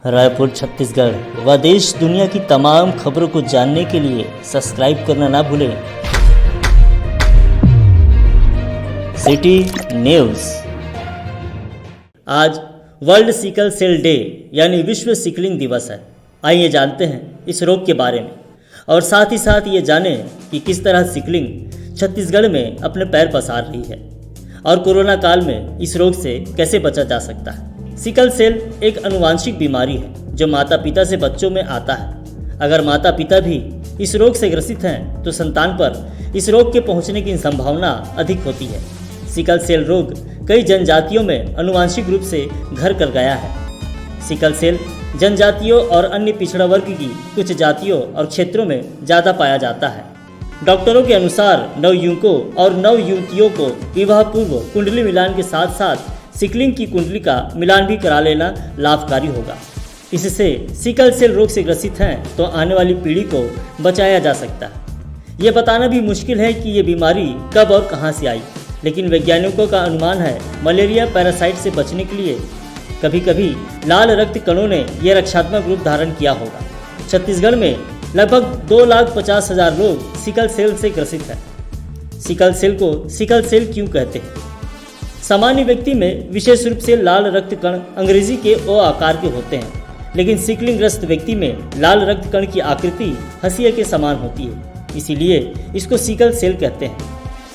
रायपुर छत्तीसगढ़ व देश दुनिया की तमाम खबरों को जानने के लिए सब्सक्राइब करना ना भूलें। City news. आज वर्ल्ड सिकल सेल डे यानी विश्व सिकलिंग दिवस है। आइए जानते हैं इस रोग के बारे में और साथ ही साथ ये जानें कि किस तरह सिकलिंग छत्तीसगढ़ में अपने पैर पसार रही है और कोरोना काल में इस रोग से कैसे बचा जा सकता है। सिकल सेल एक आनुवांशिक बीमारी है जो माता पिता से बच्चों में आता है। अगर माता पिता भी इस रोग से ग्रसित हैं तो संतान पर इस रोग के पहुंचने की संभावना अधिक होती है। सिकल सेल रोग कई जनजातियों में आनुवांशिक रूप से घर कर गया है। सिकल सेल जनजातियों और अन्य पिछड़ा वर्ग की कुछ जातियों और क्षेत्रों में ज़्यादा पाया जाता है। डॉक्टरों के अनुसार नवयुवकों और नवयुवतियों को विवाह पूर्व कुंडली मिलान के साथ साथ सिकलिंग की कुंडली का मिलान भी करा लेना लाभकारी होगा। इससे सिकल सेल रोग से ग्रसित हैं तो आने वाली पीढ़ी को बचाया जा सकता है। ये बताना भी मुश्किल है कि ये बीमारी कब और कहां से आई, लेकिन वैज्ञानिकों का अनुमान है मलेरिया पैरासाइट से बचने के लिए कभी कभी लाल रक्त कणों ने यह रक्षात्मक रूप धारण किया होगा। छत्तीसगढ़ में लगभग 2,50,000 लोग सिकल सेल से ग्रसित हैं। सिकल सेल को सिकल सेल क्यों कहते हैं? सामान्य व्यक्ति में विशेष रूप से लाल रक्त कण अंग्रेजी के ओ आकार के होते हैं, लेकिन सिकलिंग ग्रस्त व्यक्ति में लाल रक्त कण की आकृति हंसिया के समान होती है, इसीलिए इसको सिकल सेल कहते हैं।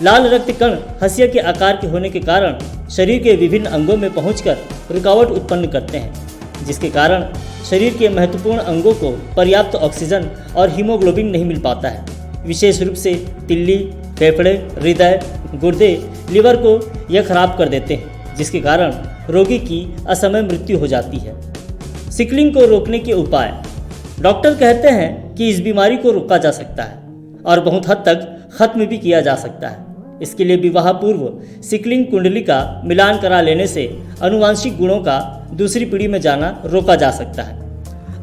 लाल रक्त कण हंसिया के आकार के होने के कारण शरीर के विभिन्न अंगों में पहुंचकर रुकावट उत्पन्न करते हैं, जिसके कारण शरीर के महत्वपूर्ण अंगों को पर्याप्त ऑक्सीजन और हीमोग्लोबिन नहीं मिल पाता है। विशेष रूप से तिल्ली, फेफड़े, हृदय, गुर्दे, लिवर को यह खराब कर देते हैं, जिसके कारण रोगी की असमय मृत्यु हो जाती है। सिकलिंग को रोकने के उपाय। डॉक्टर कहते हैं कि इस बीमारी को रोका जा सकता है और बहुत हद तक खत्म भी किया जा सकता है। इसके लिए विवाह पूर्व सिकलिंग कुंडली का मिलान करा लेने से आनुवांशिक गुणों का दूसरी पीढ़ी में जाना रोका जा सकता है।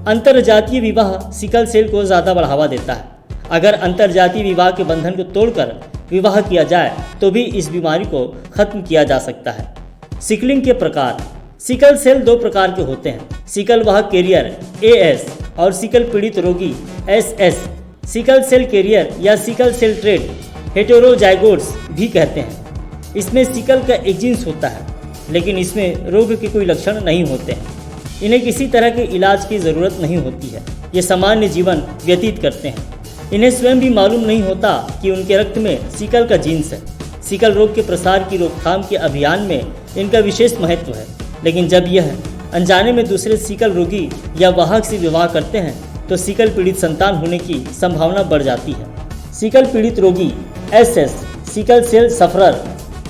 अंतरजातीय विवाह सिकल सेल को ज़्यादा बढ़ावा देता है। अगर अंतरजातीय विवाह के बंधन को तोड़कर विवाह किया जाए तो भी इस बीमारी को खत्म किया जा सकता है। सिकलिंग के प्रकार। सिकल सेल 2 प्रकार के होते हैं, सिकल वाहक कैरियर AS और सिकल पीड़ित रोगी SS। सिकल सेल कैरियर या सिकल सेल ट्रेट हेटेरोजाइगोट्स भी कहते हैं। इसमें सिकल का एक जीन्स होता है, लेकिन इसमें रोग के कोई लक्षण नहीं होते हैं। इन्हें किसी तरह के इलाज की ज़रूरत नहीं होती है। ये सामान्य जीवन व्यतीत करते हैं। इन्हें स्वयं भी मालूम नहीं होता कि उनके रक्त में सिकल का जीन्स है। सिकल रोग के प्रसार की रोकथाम के अभियान में इनका विशेष महत्व है, लेकिन जब यह अनजाने में दूसरे सिकल रोगी या वाहक से विवाह करते हैं तो सिकल पीड़ित संतान होने की संभावना बढ़ जाती है। सिकल पीड़ित रोगी SS सिकल सेल सफरर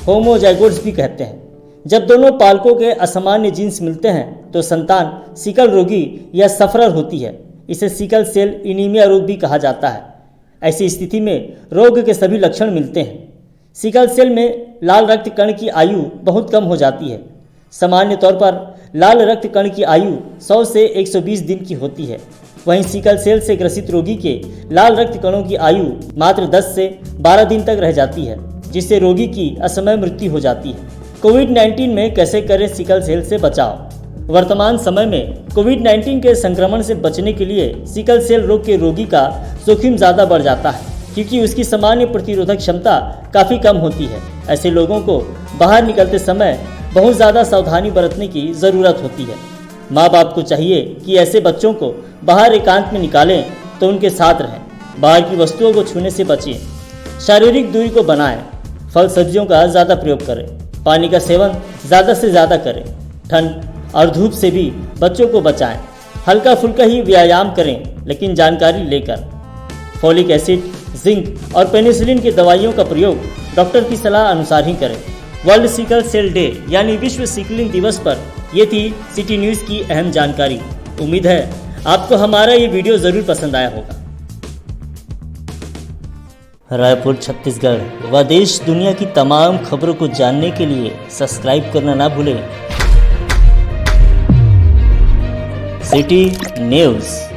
होमोजाइगोट्स भी कहते हैं। जब दोनों पालकों के असामान्य जीन्स मिलते हैं तो संतान सिकल रोगी या सफरर होती है। इसे सिकल सेल एनीमिया रोग भी कहा जाता है। ऐसी स्थिति में रोग के सभी लक्षण मिलते हैं। सिकल सेल में लाल रक्त कण की आयु बहुत कम हो जाती है। सामान्य तौर पर लाल रक्त कण की आयु 100 से 120 दिन की होती है। वहीं सिकल सेल से ग्रसित रोगी के लाल रक्त कणों की आयु मात्र 10 से 12 दिन तक रह जाती है, जिससे रोगी की असमय मृत्यु हो जाती है। कोविड-19 में कैसे करें सिकल सेल से बचाव? वर्तमान समय में कोविड-19 के संक्रमण से बचने के लिए सिकल सेल रोग के रोगी का जोखिम ज़्यादा बढ़ जाता है, क्योंकि उसकी सामान्य प्रतिरोधक क्षमता काफ़ी कम होती है। ऐसे लोगों को बाहर निकलते समय बहुत ज़्यादा सावधानी बरतने की ज़रूरत होती है। माँ बाप को चाहिए कि ऐसे बच्चों को बाहर एकांत में निकालें तो उनके साथ रहें। बाहर की वस्तुओं को छूने से बचें। शारीरिक दूरी को बनाएं। फल सब्जियों का ज़्यादा प्रयोग करें। पानी का सेवन ज़्यादा से ज़्यादा करें। ठंड और धूप से भी बच्चों को बचाएं। हल्का फुल्का ही व्यायाम करें, लेकिन जानकारी लेकर। फोलिक एसिड, जिंक और पेनिसिलिन की दवाइयों का प्रयोग डॉक्टर की सलाह अनुसार ही करें। वर्ल्ड सिकल सेल डे यानी विश्व सिकलिंग दिवस पर ये थी सिटी न्यूज़ की अहम जानकारी। उम्मीद है आपको हमारा ये वीडियो ज़रूर पसंद आया होगा। रायपुर छत्तीसगढ़ व देश दुनिया की तमाम खबरों को जानने के लिए सब्सक्राइब करना ना भूलें। City news.